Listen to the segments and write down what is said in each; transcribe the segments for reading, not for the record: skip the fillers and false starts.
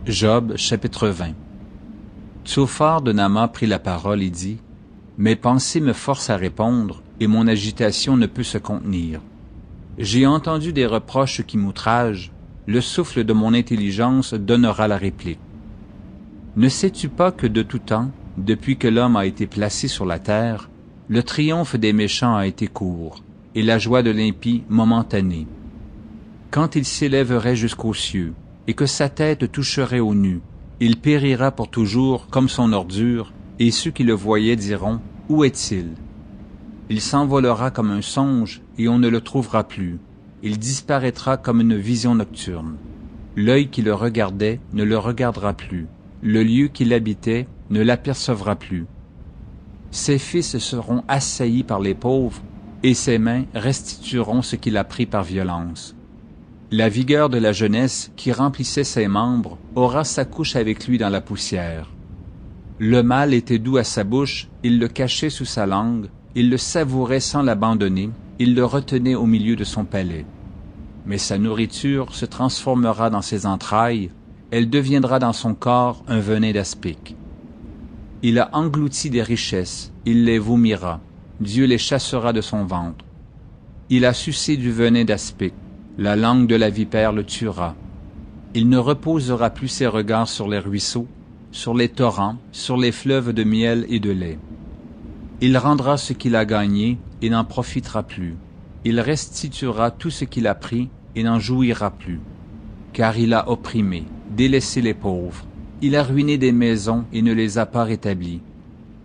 Job, chapitre 20. Tsophar de Nama prit la parole et dit, « Mes pensées me forcent à répondre, et mon agitation ne peut se contenir. J'ai entendu des reproches qui m'outragent, le souffle de mon intelligence donnera la réplique. Ne sais-tu pas que de tout temps, depuis que l'homme a été placé sur la terre, le triomphe des méchants a été court, et la joie de l'impie momentanée. Quand il s'élèverait jusqu'aux cieux, et que sa tête toucherait aux nues, il périra pour toujours comme son ordure, et ceux qui le voyaient diront, « Où est-il » Il s'envolera comme un songe, et on ne le trouvera plus. Il disparaîtra comme une vision nocturne. L'œil qui le regardait ne le regardera plus. Le lieu qu'il habitait ne l'apercevra plus. Ses fils seront assaillis par les pauvres, et ses mains restitueront ce qu'il a pris par violence. La vigueur de la jeunesse qui remplissait ses membres aura sa couche avec lui dans la poussière. Le mal était doux à sa bouche, il le cachait sous sa langue, il le savourait sans l'abandonner, il le retenait au milieu de son palais. Mais sa nourriture se transformera dans ses entrailles, elle deviendra dans son corps un venin d'aspic. Il a englouti des richesses, il les vomira, Dieu les chassera de son ventre. Il a sucé du venin d'aspic, la langue de la vipère le tuera. Il ne reposera plus ses regards sur les ruisseaux, sur les torrents, sur les fleuves de miel et de lait. Il rendra ce qu'il a gagné et n'en profitera plus. Il restituera tout ce qu'il a pris et n'en jouira plus. Car il a opprimé, délaissé les pauvres. Il a ruiné des maisons et ne les a pas rétablies.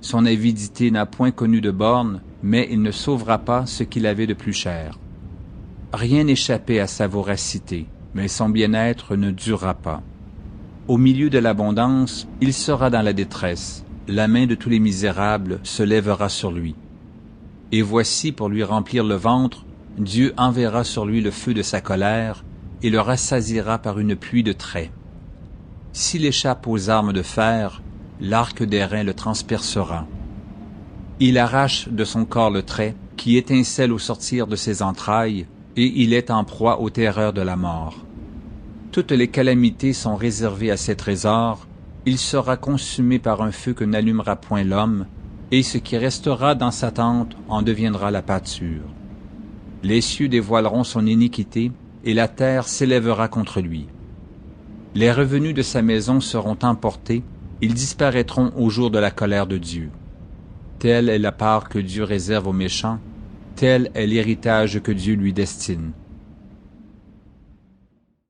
Son avidité n'a point connu de borne, mais il ne sauvera pas ce qu'il avait de plus cher. Rien n'échappait à sa voracité, mais son bien-être ne durera pas. Au milieu de l'abondance, il sera dans la détresse. La main de tous les misérables se lèvera sur lui. Et voici, pour lui remplir le ventre, Dieu enverra sur lui le feu de sa colère et le rassasiera par une pluie de traits. S'il échappe aux armes de fer, l'arc d'airain le transpercera. Il arrache de son corps le trait qui étincelle au sortir de ses entrailles, et il est en proie aux terreurs de la mort. Toutes les calamités sont réservées à ses trésors, il sera consumé par un feu que n'allumera point l'homme, et ce qui restera dans sa tente en deviendra la pâture. Les cieux dévoileront son iniquité, et la terre s'élèvera contre lui. Les revenus de sa maison seront emportés, ils disparaîtront au jour de la colère de Dieu. Telle est la part que Dieu réserve aux méchants, tel est l'héritage que Dieu lui destine.